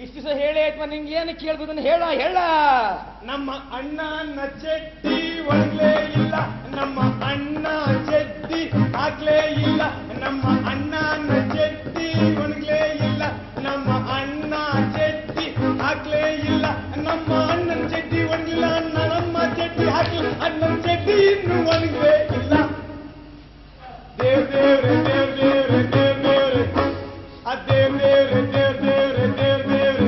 ಇಷ್ಟು ದಿವಸ ಹೇಳಿ ಆಯ್ತು, ನಿಂಗೆ ಏನು ಕೇಳ್ಬೋದನ್ನು ಹೇಳ ಹೇಳ. ನಮ್ಮ ಅಣ್ಣ ಚಡ್ಡಿ ಒಣಗ್ಲೇ ಇಲ್ಲ, ನಮ್ಮ ಅಣ್ಣ ಚಡ್ಡಿ ಹಾಕ್ಲೇ ಇಲ್ಲ, ನಮ್ಮ ಅಣ್ಣನ ಚಡ್ಡಿ ಒಣಗ್ಲೇ ಇಲ್ಲ, ನಮ್ಮ ಅಣ್ಣ ಚಡ್ಡಿ ಹಾಕ್ಲೇ ಇಲ್ಲ, ನಮ್ಮ ಅಣ್ಣನ ಚಡ್ಡಿ ಒಣಗಿಲ್ಲ, ನಮ್ಮ ಚಡ್ಡಿ ಹಾಕ್ಲಿಲ್ಲ, ಅಣ್ಣನ ಚಡ್ಡಿ ಇನ್ನು ಒಣಗ್ಲೇ ಇಲ್ಲ. ದೇವ್ ದೇವ್ರೆ ದೇವ್ ದೇವ್ರೆ ದೇವ್ ದೇವ್ರೆ ದೇವ್ ದೇವ್ರೆ ದೇವ್ ದೇವ್ರೆ ದೇವ್ ದೇವ್ರೆ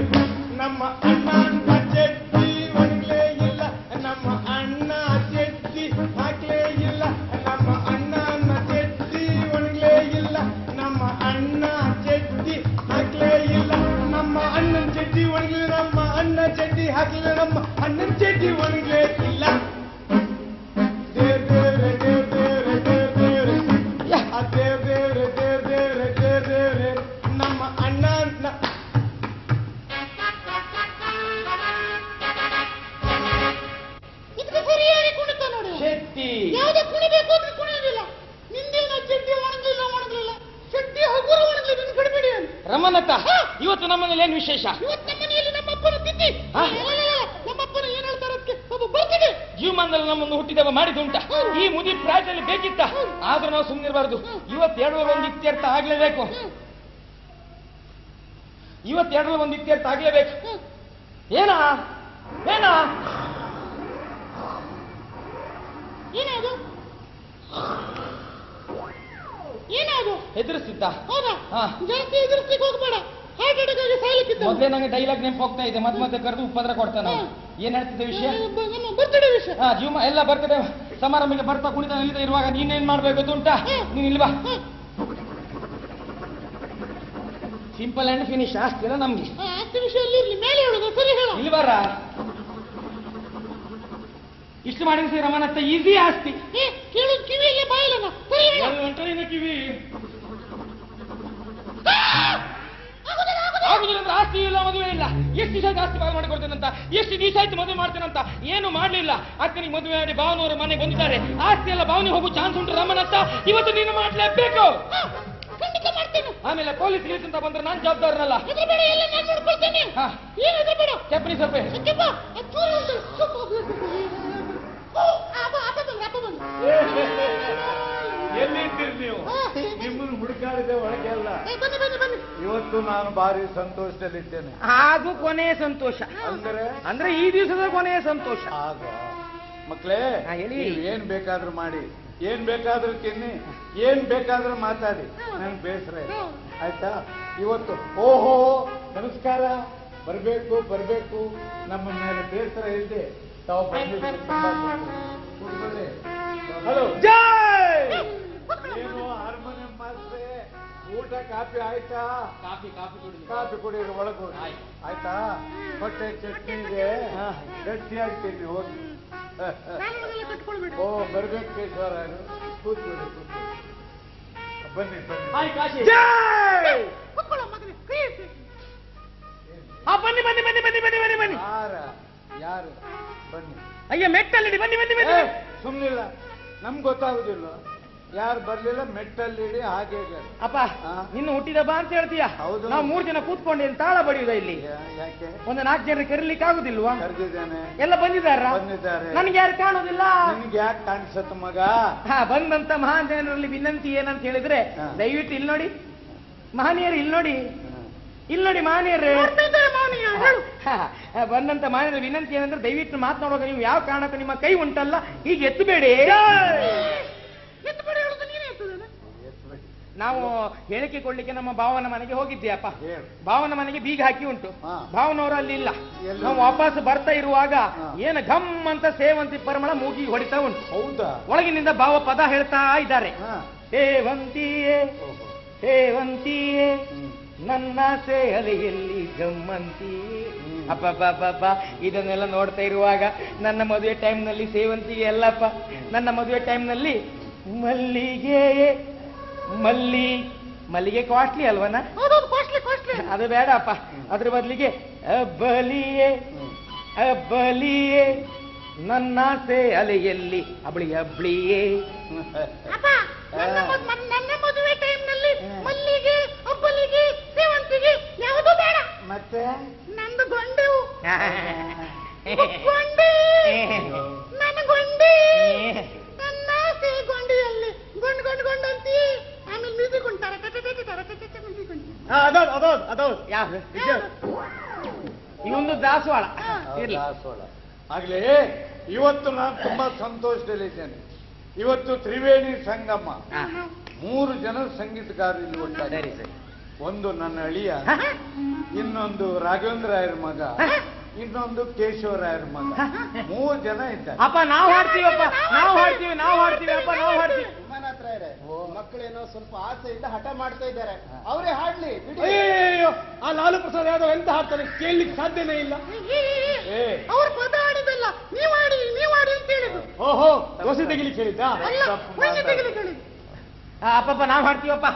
ನಮ್ಮ ಅಣ್ಣ ಚಡ್ಡಿ ಒಣಗ್ಲೇ ಇಲ್ಲ, ನಮ್ಮ ಅಣ್ಣ ಚಡ್ಡಿ ಹಾಕ್ಲೇ ಇಲ್ಲ, ನಮ್ಮ ಅಣ್ಣನ ಚಡ್ಡಿ ಒಣಗ್ಲೇ ಇಲ್ಲ, ನಮ್ಮ ಅಣ್ಣ ಚಡ್ಡಿ ಹಾಕ್ಲೇ ಇಲ್ಲ, ನಮ್ಮ ಅಣ್ಣನ ಚಡ್ಡಿ ಒಣಗಿಲ್ಲ, ನಮ್ಮ ಅಣ್ಣ ಚಡ್ಡಿ ಹಾಕ್ಲಿಲ್ಲ, ನಮ್ಮ ಅಣ್ಣನ ಚಡ್ಡಿ ಒಣಗ್ಲೇ ಇಲ್ಲ. ದೇವ್ ದೇವ್ರೆ ದೇವ್ ದೇವ್ರೆ ದೇವ್ ದೇವ್ರೆ ದೇವ್ ದೇವ್ರೆ ದೇವ್ ದೇವ್ರೆ ದೇವ್ ದೇವ್ರೆ ನಮ್ಮ ಅಣ್ಣ ಸರಿಯಾಗಿ ಕುಣಿತ ನೋಡಿ. ಶೆಟ್ಟಿ ಯಾವುದೇ ಕುಣಿಬೇಕು ಅಂದ್ರೆ ಕುಣಿಯೋದಿಲ್ಲ. ನಿಂದೇನ ಚಡ್ಡಿ ಒಣಗಲಿಲ್ಲ ಚಡ್ಡಿ ಹಗುರ ಒಣಗಲಿ ನಿನ್ ಕಡಿಬೇಡಿ. ರಮನತ್ತ, ಇವತ್ತು ನಮ್ಮನೇಲಿ ಏನು ವಿಶೇಷ? ಇವತ್ತು ನಮ್ಮನೆಯಲ್ಲಿ ನಮ್ಮಪ್ಪನ ತಿಥಿ. ನಮ್ಮಪ್ಪನ ಏನ್ ಹೇಳ್ತಾರೆ ಒಬ್ಬ ಬರ್ತಿದೆ. ಜೀವಮಾನದಲ್ಲಿ ನಮ್ಮನ್ನು ಹುಟ್ಟಿದವ ಮಾಡಿದುಂಟ. ಈ ಮುದಿ ಪ್ರಾಯದಲ್ಲಿ ಬೇಕಿತ್ತ, ಆದ್ರೂ ನಾವು ಸುಮ್ಮನಿರಬಾರದು. ಇವತ್ತೆರಡರಲ್ಲಿ ಒಂದು ಇತ್ಯರ್ಥ ಆಗ್ಲೇಬೇಕು. ಇವತ್ತೆರಡರಲ್ಲಿ ಒಂದು ಇತ್ಯರ್ಥ ಆಗ್ಲೇಬೇಕು. ಏನಾ ಏನಾ ಏನಾದು ಏನಾದು ಹೆದರಿಸ್ತಿದ್ದ? ಹೌದಾ? ಜಾಸ್ತಿ ಎದುರಿಸ್ಲಿಕ್ಕೆ ಹೋಗ್ಬೇಡ, ಹಾರ್ಟ್ ಅಟ್ಯಾಕ್ ಆಗಿ ಸಾಯ್ಲಿಕ್ಕಿದ್ದ. ಮೊದಲೇ ನಂಗೆ ಡೈಲಾಗ್ ನೆನಪು ಹೋಗ್ತಾ ಇದೆ, ಮತ್ತೆ ಕರೆದು ಉಪದ್ರ ಕೊಡ್ತಾನೆ. ಏನ್ ಹೇಳ್ತಿದ್ದೆ ವಿಷಯ? ನಮ್ಮ ಬರ್ತಡೇ ವಿಷಯ. ಜೀವ ಎಲ್ಲ ಬರ್ತಡೆ ಸಮಾರಂಭಕ್ಕೆ ಬರ್ತಾ ಕುಣಿತ ನಿಲ್ತಾ ಇರುವಾಗ ನೀನೇನ್ ಮಾಡ್ಬೇಕು ಉಂಟಾ? ನೀನ್ ಇಲ್ವಾ? Simple and finish. ಆಸ್ತಿ ಅಲ್ಲ ನಮ್ಗೆ. ಆಸ್ತಿ ವಿಷಯ ಇರ್ಲಿ, ಮೇಲೆ ಹೇಳುದು ಸರಿ ಹೇಳ. ಇಲ್ವಾರ ಇಷ್ಟು ಮಾಡಿದ ಸರಿ ರಮನತ್ತ ಈಸಿ ಆಸ್ತಿ. ಕೇಳೋದು ಕಿವಿಯಲ್ಲೇ ಬಾಯಿಲ್ಲ. ಸರಿ ಕಿವಿ ಆಗುದಿಲ್ಲ ಅಂದ್ರೆ ಆಸ್ತಿ ಇಲ್ಲ, ಮದುವೆ ಇಲ್ಲ. ಎಷ್ಟು ದಿವಸ ಆಸ್ತಿ ಪಾಲು ಮಾಡಿಕೊಡ್ತೇನಂತ, ಎಷ್ಟು ದಿವಸ ಆಯ್ತು ಮದುವೆ ಮಾಡ್ತೇನಂತ, ಏನು ಮಾಡ್ಲಿಲ್ಲ. ಅಕ್ಕನಿಗೆ ಮದುವೆ ಮಾಡಿ ಭಾವನವರು ಮನೆಗೆ ಬಂದಿದ್ದಾರೆ. ಆಸ್ತಿ ಎಲ್ಲ ಭಾವನೆ ಹೋಗೋ ಚಾನ್ಸ್ ಉಂಟು ರಮನತ್ತ. ಇವತ್ತು ನೀನು ಮಾಡ್ಲೇಬೇಕು. ಆಮೇಲೆ ಪೊಲೀಸ್ ಗಿಲೀಸ್ ಅಂತ ಬಂದ್ರೆ ನಾನು ಜವಾಬ್ದಾರನಲ್ಲ. ಕೆಪ್ಪನಿ ಸ್ವಲ್ಪ ಎಲ್ಲಿದ್ದೀರಿ ನೀವು? ನಿಮ್ಮನ್ನು ಹುಡುಕಾಡಿದೆ ಒಳಗೆ ಅಲ್ಲ. ಇವತ್ತು ನಾನು ಭಾರಿ ಸಂತೋಷದಲ್ಲಿದ್ದೇನೆ. ಅದು ಕೊನೆಯ ಸಂತೋಷ. ಅಂದ್ರೆ ಈ ದಿವಸದ ಕೊನೆಯ ಸಂತೋಷ. ಆಗ ಮಕ್ಕಳೇ, ನೀವು ಏನ್ ಬೇಕಾದ್ರೂ ಮಾಡಿ, ಏನ್ ಬೇಕಾದ್ರೂ ತಿನ್ನಿ, ಏನ್ ಬೇಕಾದ್ರೂ ಮಾತಾಡಿ, ನನ್ಗೆ ಬೇಸರ ಇಲ್ಲ. ಆಯ್ತಾ? ಇವತ್ತು ಓಹೋ ನಮಸ್ಕಾರ, ಬರ್ಬೇಕು ಬರ್ಬೇಕು, ನಮ್ಮ ಮೇಲೆ ಬೇಸರ ಇಲ್ಲದೆ ತಾವು ಹಲೋ ಏನು ಹಾರ್ಮೋನಿಯಂ ಮಾಸ್ಟ್ರೆ, ಊಟ ಕಾಫಿ ಆಯ್ತಾ? ಕಾಫಿ ಕುಡಿಯೋದು ಒಳಗೆ ಆಯ್ತಾ? ಹೊಟ್ಟೆ ಚಟ್ನಿಗೆ ಗಟ್ಟಿಯಾಗ್ತೀನಿ, ಹೋಗಿ. ಓ ಬರ್ಬೇಕು ಕೇಶವರ, ಕೂತ್ಕೊಳ್ಳಿ ಬನ್ನಿ ಬನ್ನಿ. ಬನ್ನಿ ಬನ್ನಿ ಬನ್ನಿ ಬನ್ನಿ ಬನ್ನಿ ಬನ್ನಿ ಬನ್ನಿ. ಯಾರು ಬನ್ನಿ. ಅಯ್ಯ ಮೆಟ್ಟಲ್ಲಿ ಬನ್ನಿ ಬನ್ನಿ ಬನ್ನಿ. ಸುಮ್ನಿಲ್ಲ, ನಮ್ಗೆ ಗೊತ್ತಾಗುದಿಲ್ಲ. ಯಾರು ಬರ್ಲಿಲ್ಲ, ಮೆಟ್ಟಲ್ಲಿ ಹಾಗೆ. ಅಪ್ಪ ನಿನ್ನ ಹುಟ್ಟಿದ ಬಾ ಅಂತ ಹೇಳ್ತೀಯ. ಹೌದು. ನಾವು 3 ಜನ ಕೂತ್ಕೊಂಡು ತಾಳ ಬಡಿಯುದ ಇಲ್ಲಿ? ಯಾಕೆ? ಒಂದು 4 ಜನ ಕರೀಲಿಕ್ಕೆ ಆಗುದಿಲ್ವಾ? ಕರೆದಿದ್ದೇನೆ, ಎಲ್ಲ ಬಂದಿದ್ದಾರೆ. ನನಗೆ ಯಾರು ಕಾಣುದಿಲ್ಲ. ನಿನ್ಗೆ ಯಾಕೆ ಕಾಣಿಸತ್ತು ಮಗ? ಬಂದಂತ ಮಹಾನ್ ಜನರಲ್ಲಿ ವಿನಂತಿ ಏನಂತ ಹೇಳಿದ್ರೆ, ದಯವಿಟ್ಟು ಇಲ್ಲಿ ನೋಡಿ ಮಹನೀಯರು, ಇಲ್ಲಿ ನೋಡಿ ಇಲ್ಲಿ ನೋಡಿ ಮಹನೀಯರೇ, ಬಂದಂತ ಮಹನೀಯರ ವಿನಂತಿ ಏನಂದ್ರೆ ದಯವಿಟ್ಟು ಮಾತನಾಡುವಾಗ ನೀವು ಯಾವ ಕಾರಣಕ್ಕೂ ನಿಮ್ಮ ಕೈ ಉಂಟಲ್ಲ ಹೀಗೆ ಎತ್ತಬೇಡಿ. ನಾವು ಹೇಳಿಕೆ ಕೊಡ್ಲಿಕ್ಕೆ ನಮ್ಮ ಭಾವನ ಮನೆಗೆ ಹೋಗಿದ್ದೇವಪ್ಪ. ಭಾವನ ಮನೆಗೆ ಬೀಗ ಹಾಕಿ ಉಂಟು, ಭಾವನವರು ಅಲ್ಲಿ ಇಲ್ಲ. ನಾವು ವಾಪಸ್ ಬರ್ತಾ ಇರುವಾಗ ಏನು ಘಮ್ ಅಂತ ಸೇವಂತಿ ಪರಿಮಳ ಮೂಗಿ ಹೊಡಿತಾ ಉಂಟು. ಹೌದಾ? ಒಳಗಿನಿಂದ ಭಾವ ಪದ ಹೇಳ್ತಾ ಇದ್ದಾರೆ. ಹೇವಂತಿಯೇ ಹೇವಂತಿಯೇ ನನ್ನ ಸೇಲೆಯಲ್ಲಿ ಗಮ್ಮಂತಿಯೇ. ಅಬ್ಬಬ್ಬಬ್ಬ, ಇದನ್ನೆಲ್ಲ ನೋಡ್ತಾ ಇರುವಾಗ ನನ್ನ ಮದುವೆ ಟೈಮ್ನಲ್ಲಿ ಸೇವಂತಿಗೆ ಅಲ್ಲಪ್ಪ, ನನ್ನ ಮದುವೆ ಟೈಮ್ನಲ್ಲಿ ಮಲ್ಲಿಗೆ ಮಲ್ಲಿಗೆ ಕಾಸ್ಟ್ಲಿ ಅಲ್ವನ? ಅದು ಬೇಡಪ್ಪ, ಅದ್ರ ಬದಲಿಗೆ ಅಬ್ಬಲಿಯೇ ಅಬ್ಬಲಿಯೇ ನನ್ನಾಸೆ ಅಲೆಯಲ್ಲಿ ಅಬಳಿ ಅಬ್ಳಿಯೇ. ನನ್ನ ಮದುವೆ ಟೈಮ್ನಲ್ಲಿ ಮಲ್ಲಿಗೆ ಅಬ್ಬಲಿಗೆ ಸೇವಂತಿಗೆ ಯಾವುದು ಬೇಡ. ಮತ್ತೆ ಗೊಂಡಿ ನನ್ನ ಗೊಂಡಿ ನನ್ನ ಆಸೆ ಗೊಂಡಿಯಲ್ಲಿ ಗೊಂಡು ಗೊಂಡು ಗೊಂಡು ಅಂತೀ ಆಮೇಲೆ ಮ್ಯೂಸಿಕ್ ಉಂಟಾರ ಮ್ಯೂಸಿಕ್ ಉಂಟು ಅದೌದು ಇವೊಂದು ದಾಸವಾಳ ಇರ್ಲಿ. ಆಗ್ಲೇ ಇವತ್ತು ನಾನು ತುಂಬಾ ಸಂತೋಷದಲ್ಲಿದ್ದೇನೆ. ಇವತ್ತು ತ್ರಿವೇಣಿ ಸಂಗಮ, 3 ಜನ ಸಂಗೀತಗಾರರು ಇಲ್ಲಿ ಒಟ್ಟಾರೆ. ಸರಿ ಸರಿ. ಒಂದು ನನ್ನ ಅಳಿಯ, ಇನ್ನೊಂದು ರಾಘವೇಂದ್ರ ರಾಯರ ಮಗ, ಇನ್ನೊಂದು ಕೇಶವರಾಯರ ಮಗ, 3 ಜನ ಇದ್ದಾರೆ. ಅಪ್ಪ ನಾವು ಹಾಡ್ತೀವಪ್ಪ, ನಾವು ಹಾಡ್ತೀವಿ ಅಪ್ಪ, ನಾವು ಹಾಡ್ತೀವಿ. ಮಕ್ಕಳೇನೋ ಸ್ವಲ್ಪ ಆಸೆಯಿಂದ ಹಠ ಮಾಡ್ತಾ ಇದ್ದಾರೆ, ಅವರೇ ಹಾಡ್ಲಿ ಬಿಡಿ. ಅಯ್ಯೋ, ಆ ಲಾಲು ಪ್ರಸಾದ್ ಯಾದವ್ ಎಂತ ಹಾಡ್ತಾರೆ ಕೇಳಲಿಕ್ಕೆ ಸಾಧ್ಯನೇ ಇಲ್ಲ. ಅವ್ರು ಪದ ಆಡಿದಲ್ಲ, ನೀವಾಡಿ ಅಂತ ಹೇಳಿದ್ರು. ಓಹೋ, ದೋಸೆ ತೆಗಿಲಿಕ್ಕೆ ಹೇಳಿದ್ದಾ? ಅಲ್ಲ, ಮಣ್ಣೆ ತೆಗಿಲಿಕ್ಕೆ ಹೇಳಿದ್ರು. ಅಪ್ಪಪ್ಪ ನಾವು ಹಾಡ್ತೀವಪ್ಪ.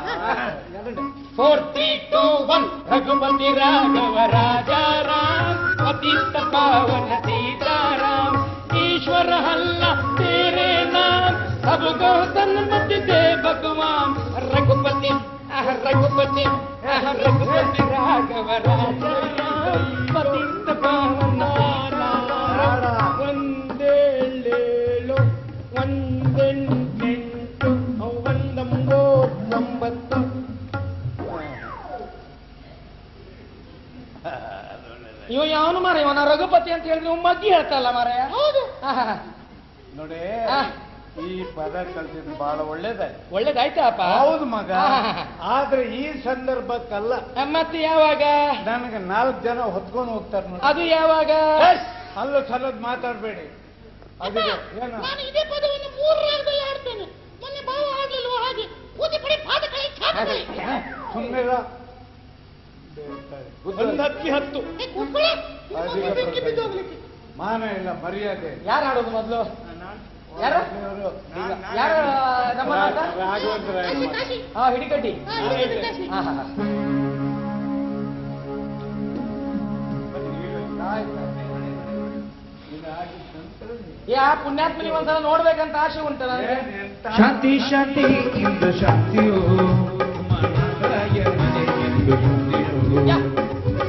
4 3 2 1 ರಘುಪತಿ ರಾಘವ ರಾಜಾರಾಮ್ ಪತಿತ ಪಾವನ ಸೀತಾರಾಮ್ ईश्वर हल्ला तेरे नाम सबको सन्मति दे भगवान रघुपति रघुपति रघुपति राघव राजराम पतित पावन ಒಂದೇಳೇಳು ಒಂದೆಂಟೆಂಟು ಒಂದೊಂಬತ್ತು. ಇವ ಯಾವನು ಮಾರ, ಇವನ ರಘುಪತಿ ಅಂತ ಹೇಳಿದ್ರೆ ಮಗ್ಗಿ ಹೇಳ್ತಲ್ಲ ಮಾರ. ಹೌದು ನೋಡಿ, ಈ ಪದ ಕಲ್ತಿದ್ದು ಬಹಳ ಒಳ್ಳೇದಾಯ್ತು. ಒಳ್ಳೇದಾಯ್ತಪ್ಪ. ಹೌದು ಮಗ, ಆದ್ರೆ ಈ ಸಂದರ್ಭಕ್ಕಲ್ಲ. ಮತ್ತೆ ಯಾವಾಗ? ನನಗೆ 4 ಜನ ಹೊತ್ಕೊಂಡು ಹೋಗ್ತಾರೆ ನೋಡಿ. ಅದು ಯಾವಾಗ? ಅಲ್ಲ ಸಲ್ಲದ್ ಮಾತಾಡ್ಬೇಡಿ. ಅದಿದೆ ಏನು? ನಾನು ಇದೇ ಪದವನ್ನು 3 ರಾಗದಲ್ಲಿ ಆಡ್ತೇನೆ. ಮೊನ್ನೆ ಭಾವ ಆಡ್ಲಿಲ್ವ ಹಾಗೆ ಪೂಜೆ ಪಡಿ ಪಾದ ಕೈ ಚಾಪಲಿ. ಸುಮ್ಮನೆ ಒಂದು 10 ಮಾನ ಇಲ್ಲ, ಮರ್ಯಾದೆ. ಯಾರು ಆಡೋದು ಮೊದಲು? ಯಾರು ನಮ್ಮ ರಾಘವೇಂದ್ರ ರಾಯರ ಮಗ. ಹಿಡಿಕಟ್ಟಿ. ಯಾ ಪುಣ್ಯಾತ್ಮನಿ ಒಂದ್ಸಲ ನೋಡ್ಬೇಕಂತ ಆಸೆ ಉಂಟು ನನಗೆ. ಶಾಂತಿ ಶಾಂತಿ ಇಂದು ಶಾಂತಿಯೋ ಮನರಾಯ ಮನೆ ಇಂದು ಶಾಂತಿಯೋ.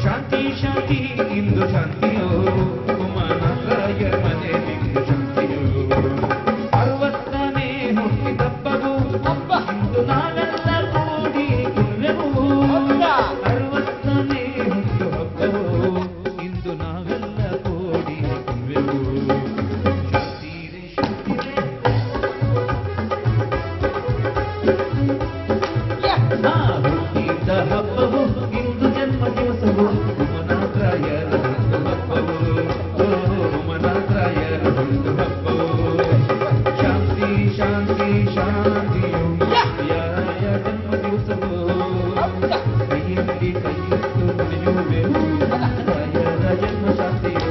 ಶಾಂತಿ ಶಾಂತಿ ಇಂದು ಶಾಂತಿಯೋ ಮನರಾಯ ಮನೆ ಇಂದು ಶಾಂತಿಯೋ. 60ನೇ ಹುಟ್ಟಿದಬ್ಬವು ಇಂದು ನಾವೆಲ್ಲ ಕೂಡಿ ಕುಣಿವೆವು. 60ನೇ ಹುಟ್ಟು ಹಬ್ಬವು ಇಂದು ನಾವೆಲ್ಲ ಕೂಡಿ ಕುಣಿವೆವು. ಹಬ್ಬವು ಇಂದು ಜನ್ಮ ದಿವಸವು ಉಮನಾದ್ರಾಯರ ಹಬ್ಬವು ಉಮನಾದ್ರಾಯರ ಹಬ್ಬವು. ಶಾಂತಿ ಶಾಂತಿ ಶಾಂತಿಯು ಯಾರ ಜನ್ಮ ದಿವಸವು ಕೈಯಲ್ಲಿ ಕೈಯಿಟ್ಟು ನಡೆಯುವೆವು ರಾಯರ ಜನ್ಮ ಶಾಂತಿಯು.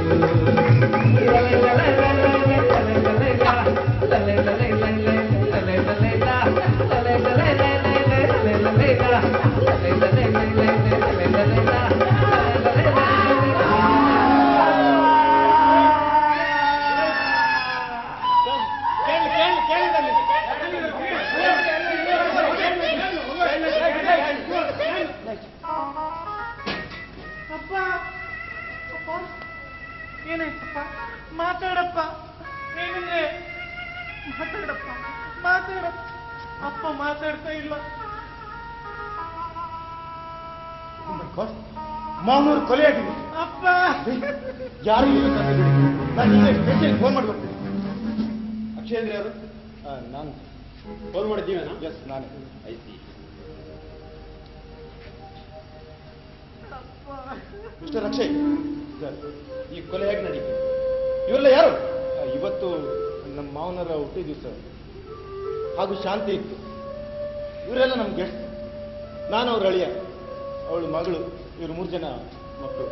ಏನಾಯ್ತಪ್ಪ? ಮಾತಾಡಪ್ಪ. ಏನಿದೆ? ಮಾತಾಡಪ್ಪ, ಮಾತಾಡಪ್ಪ. ಅಪ್ಪ ಮಾತಾಡ್ತಾ ಇಲ್ಲ. ಮಾವನೂರು ಕೊಲೆಯಾಗಿದೆ. ಅಪ್ಪ ಯಾರು ನಾನು ಈಗ ಸ್ಟೇಷನ್ಗೆ ಫೋನ್ ಮಾಡ್ಬೇಕು. ಅಕ್ಷಯೇಂದ್ರ ಯಾರು? ನಾನು ಫೋನ್ ಮಾಡಿದ್ದೀವೇನಾ? ಎಸ್, ನಾನೇ. ಮಿಸ್ಟರ್ ಅಕ್ಷಯ್ ಸರ್, ಈ ಕೊಲೆ ಹೇಗೆ ನಡೀತು? ಇವರೆಲ್ಲ ಯಾರು? ಇವತ್ತು ನಮ್ಮ ಮಾವನರ ಹುಟ್ಟಿದ ದಿವಸ ಹಾಗೂ ಶಾಂತಿ ಇತ್ತು. ಇವರೆಲ್ಲ ನಮ್ಮ ಗೆಸ್ಟ್. ನಾನು ಅವ್ರ ಅಳಿಯ, ಅವಳು ಮಗಳು, ಇವರು 3 ಜನ ಮಕ್ಕಳು.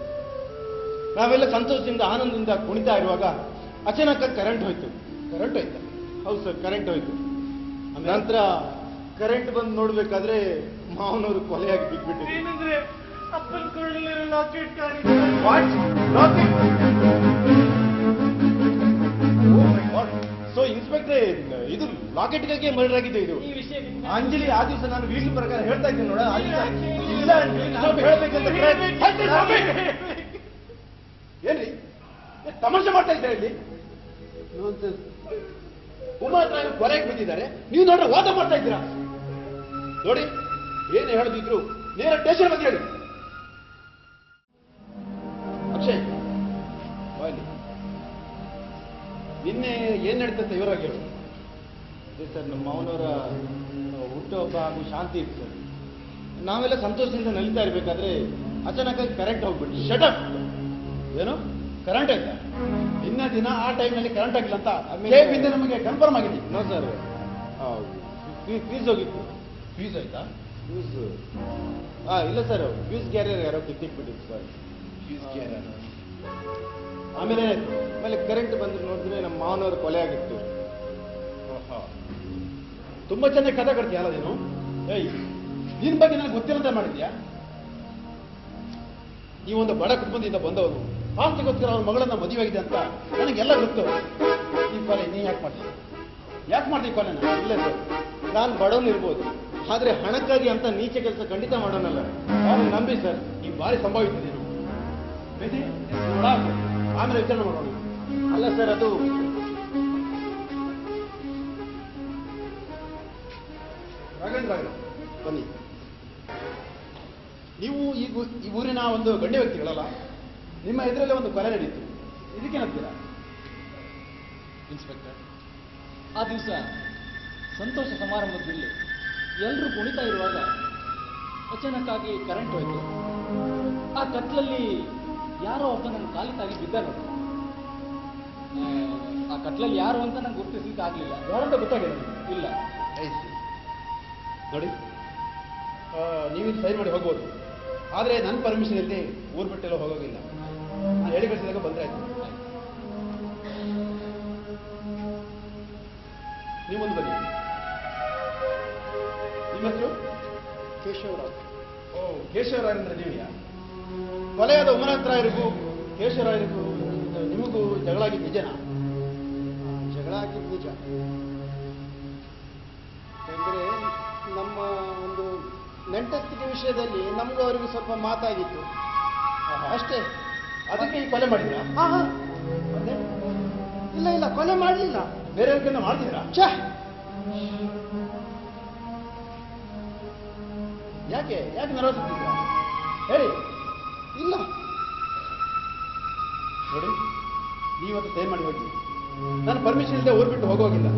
ನಾವೆಲ್ಲ ಸಂತೋಷದಿಂದ ಆನಂದದಿಂದ ಕುಣಿತಾ ಇರುವಾಗ ಅಚಾನಕ ಕರೆಂಟ್ ಹೋಯ್ತು. ಕರೆಂಟ್ ಹೋಯ್ತಾ? ಹೌದು ಸರ್, ಕರೆಂಟ್ ಹೋಯ್ತು. ನಂತರ ಕರೆಂಟ್ ಬಂದು ನೋಡ್ಬೇಕಾದ್ರೆ ಮಾವನವರು ಕೊಲೆಯಾಗಿ ಬಿದ್ಬಿಟ್ಟಿದ್ರು. ಏನಂದ್ರೆ ಅಪ್ಪನ ಕೊಳ್ಳಲಿರೋ ಲಾಕೆಟ್ ಕಾಣಿ. ಸೊ ಇನ್ಸ್ಪೆಕ್ಟ್ರೆ, ಇದು ಲಾಕೆಟ್ಗಾಗಿ ಮರ್ಡರ್ ಆಗಿದೆ. ಇದು ಈ ವಿಷಯ ಅಂಜಲಿ ಆ ದಿವಸ ನಾನು ವೀಡಿಯೋ ಪ್ರಕಾರ ಹೇಳ್ತಾ ಇದ್ದೀನಿ ನೋಡ. ಇಲ್ಲ, ಸ್ವಲ್ಪ ಹೇಳ್ಬೇಕಂತ ಏನ್ರಿ ತಮಾಷೆ ಮಾಡ್ತಾ ಇದ್ದಾರೆ ಇಲ್ಲಿ. ಉಮಾ ಹತ್ರ ಕೊಲೆಗೆ ಬಿದ್ದಿದ್ದಾರೆ, ನೀವು ನೋಡ್ರೆ ವಾದ ಮಾಡ್ತಾ ಇದ್ದೀರಾ. ನೋಡಿ, ಏನು ಹೇಳದಿದ್ರು ನೇರ ಸ್ಟೇಷನ್ ಬಗ್ಗೆ ಹೇಳಿ. ಅಕ್ಷಯ್ ಬಾಯ್ಲಿ, ನಿನ್ನೆ ಏನ್ ನಡೀತಂತ ಇವರಾಗಿ ಹೇಳು. ಅದೇ ಸರ್, ನಮ್ಮ ಮಾವನವರ ಹುಟ್ಟುಹಬ್ಬ ಹಾಗೂ ಶಾಂತಿ ಇತ್ತು ಸರ್. ನಾವೆಲ್ಲ ಸಂತೋಷದಿಂದ ನಲಿತಾ ಇರ್ಬೇಕಾದ್ರೆ ಅಚಾನಕ್ಕಾಗಿ ಕರೆಂಟ್ ಹೋಗ್ಬಿಟ್ಟು. ಶಟಪ್. ಏನು ಕರೆಂಟ್ ಆಯ್ತಾ? ನಿನ್ನೆ ದಿನ ಆ ಟೈಮ್ನಲ್ಲಿ ಕರೆಂಟ್ ಆಗಿಲ್ಲ ಅಂತ ಇಂದ ನಮಗೆ ಕನ್ಫರ್ಮ್ ಆಗಿದೆ. ನೋ ಸರ್, ಫೀಸ್ ಹೋಗಿತ್ತು. ಫೀಸ್ ಆಯ್ತಾ? ಫ್ಯೂಸ್ ಇಲ್ಲ ಸರ್, ಫ್ಯೂಸ್ ಕ್ಯಾರಿಯರ್ ಯಾರೋ ಕಿತ್ತಿಟ್ಬಿಟ್ಟಿತ್ತು ಸರ್. ಫೀಸ್ ಆಮೇಲೆ ಕರೆಂಟ್ ಬಂದು ನೋಡಿದ್ರೆ ನಮ್ಮ ಮಾವನವ್ರ ಕೊಲೆ ಆಗಿತ್ತು. ತುಂಬಾ ಚೆನ್ನಾಗಿ ಕಥೆ ಕಟ್ತೀಯಲ್ಲ ನೀನು. ಏಯ್, ನಿನ್ ಬಗ್ಗೆ ನನಗೆ ಗೊತ್ತಿರಂತೆ ಮಾಡಿದ್ಯಾ? ನೀವೊಂದು ಬಡ ಕುಟುಂಬದಿಂದ ಬಂದವನು, ಆಸ್ತಿಗೋಸ್ಕರ ಅವನ ಮಗಳನ್ನ ಮದುವೆ ಆಗಿದೆ ಅಂತ ನನಗೆಲ್ಲ ಗೊತ್ತು. ಈ ಕೊಲೆ ನೀ ಯಾಕೆ ಮಾಡ್ತೀನಿ? ಯಾಕೆ ಮಾಡ್ತೀವಿ ಕೊಲೆನ? ಇಲ್ಲ ಸರ್, ನಾನು ಬಡವನು ಇರ್ಬೋದು, ಆದ್ರೆ ಹಣಕ್ಕಾಗಿ ಅಂತ ನೀಚ ಕೆಲಸ ಖಂಡಿತ ಮಾಡೋಣಲ್ಲ. ಅವ್ರು ನಂಬಿ ಸರ್. ನೀವು ಭಾರಿ ಸಂಭಾವಿತ ನೀನು. ಆಮೇಲೆ ವಿಚಾರಣೆ ಮಾಡೋಣ. ಅಲ್ಲ ಸರ್, ಅದು ರಾಘವೇಂದ್ರ ಬನ್ನಿ. ನೀವು ಈ ಊರಿನ ಒಂದು ಗಣ್ಯ ವ್ಯಕ್ತಿಗಳಲ್ಲ, ನಿಮ್ಮ ಎದುರಲ್ಲೇ ಒಂದು ಕೊಲೆ ನಡೀತು, ಇದಕ್ಕೇನಂತೀರಾ? ಇನ್ಸ್ಪೆಕ್ಟರ್, ಆ ದಿವಸ ಸಂತೋಷ ಸಮಾರಂಭದಲ್ಲಿ ಎಲ್ಲರೂ ಕುಣಿತಾ ಇರುವಾಗ ಅಚಾನಕ್ಕಾಗಿ ಕರೆಂಟ್ ಹೋಯ್ತು. ಆ ಕತ್ಲಲ್ಲಿ ಯಾರೋ ಒಬ್ಬ ನನ್ನ ಕಾಲಿ ತಾಗಿ ಬಿದ್ದ ನೋಡಿ. ಆ ಕತ್ಲಲ್ಲಿ ಯಾರು ಅಂತ ನಂಗೆ ಗುರುತಿಸ್ಲಿಕ್ಕೆ ಆಗಲಿಲ್ಲ. ಯಾರಂತ ಗೊತ್ತಾಗಿಲ್ಲ ಇಲ್ಲ. ನೋಡಿ, ನೀವಿಲ್ಲಿ ಸೈನ್ ಮಾಡಿ ಹೋಗ್ಬೋದು, ಆದರೆ ನನ್ನ ಪರ್ಮಿಷನ್ ಇಲ್ಲದೆ ಊರು ಬಿಟ್ಟೆಲ್ಲ ಹೋಗೋಗಿಲ್ಲ. ನಾನು ಹೇಳಿ ಕಳಿಸಿದಾಗ ಬಂದ್ರೆ ಆಯ್ತು. ನೀವೊಂದು ಬನ್ನಿ. ನಿಮ್ಮ ಹೆಸರು? ಕೇಶವರಾವ್. ಓ, ಕೇಶವರಾಯಂದ್ರೆ ನೀವ್ಯಾ? ಕೊಲೆಯಾದ ಉಮರಾತ್ರಾಯರಿಗೂ ಕೇಶವರಾಯರಿಗೂ ನಿಮಗೂ ಜಗಳ ಆಗಿದ್ದು ನಿಜನಾ? ಜಗಳ ಆಗಿದ್ದು ನಿಜ. ಯಾಕಂದ್ರೆ ನಮ್ಮ ಒಂದು ನೆಂಟಸ್ತಿಕೆ ವಿಷಯದಲ್ಲಿ ನಮಗೂ ಅವರಿಗೂ ಸ್ವಲ್ಪ ಮಾತಾಗಿತ್ತು ಅಷ್ಟೇ. ಅದಕ್ಕೆ ಈ ಕೊಲೆ ಮಾಡಿದ್ರಾ? ಮತ್ತೆ ಇಲ್ಲ ಇಲ್ಲ, ಕೊಲೆ ಮಾಡಲಿಲ್ಲ. ಬೇರೆಯವ್ರಿಗೆಲ್ಲ ಮಾಡ್ತಿದ್ರಾ? ಯಾಕೆ ಯಾಕೆ ನರವಸಿದ್ದೀರಾ? ಹೇಳಿ. ಇಲ್ಲ ನೋಡಿ, ನೀವತ್ತು ಸೈನ್ ಮಾಡಿ ಹೋಗಿ. ನಾನು ಪರ್ಮಿಷನ್ ಇಲ್ಲದೆ ಊರು ಬಿಟ್ಟು ಹೋಗೋಗಿಲ್ಲ.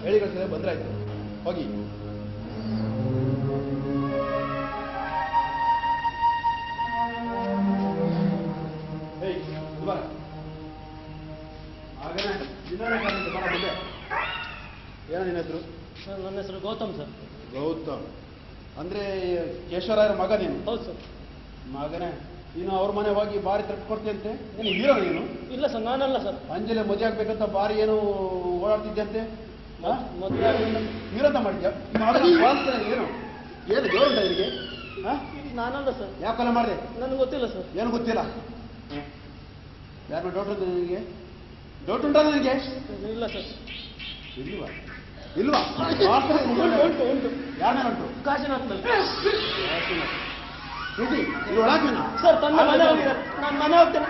ಹೇಳಿ ಕಳಿಸಿದ್ರೆ ಬಂದ್ರಾಯ್ತು, ಹೋಗಿ. ಹೇಯ್ ಬರ. ಆಗನೇ ನಿನ್ನೆ ಬರ ಮುಂದೆ. ಏನೋ ನಿನ್ನ ಹೆಸರು? ಸರ್, ನನ್ನ ಹೆಸರು ಗೌತಮ್ ಸರ್. ಗೌತಮ್ ಅಂದ್ರೆ ಕೇಶವರಾಯರ ಮಗ ನೀನು? ಹೌದು ಸರ್. ಮಗನೇ, ನೀನು ಅವ್ರ ಮನೆ ಹೋಗಿ ಬಾರಿ ತಟ್ಟು ಕೊಡ್ತೀಯಂತೆ. ನೀನು ಹೀರೋ ನೀನು? ಇಲ್ಲ ಸರ್, ನಾನಲ್ಲ ಸರ್. ಅಂಜಲೆ ಮದುವೆ ಆಗ್ಬೇಕಂತ ಬಾರಿ ಏನು ಓಡಾಡ್ತಿದ್ದಂತೆ? ಮದುವೆ ಹೀರೋಂತ ಮಾಡಿದ್ಯಾ? ಏನು ಏನು ಗೌರವ ಇವರಿಗೆ? ನಾನಲ್ಲ ಸರ್. ಯಾವ ಕೊಲೆ ಮಾಡಿದೆ? ನನಗೆ ಗೊತ್ತಿಲ್ಲ ಸರ್. ಏನು ಗೊತ್ತಿಲ್ಲ? ಯಾರು ಡೌಟ್ ಉಂಟು ನಿನಗೆ? ಡೌಟ್ ಉಂಟಾ ನನಗೆ? ಇಲ್ಲ ಸರ್. ಇಲ್ವಾ? ಇಲ್ವಾ? ಉಂಟು. ಯಾರ ಉಂಟು? ಕಾಶಿನಾಥ್ ಇದು ಒಳಗೆ ಸರ್, ತನ್ನ ಮನೆ ಹೋಗಿದ್ದಾರೆ. ನಾನು ಮನೆ ಹೋಗ್ತೇನೆ.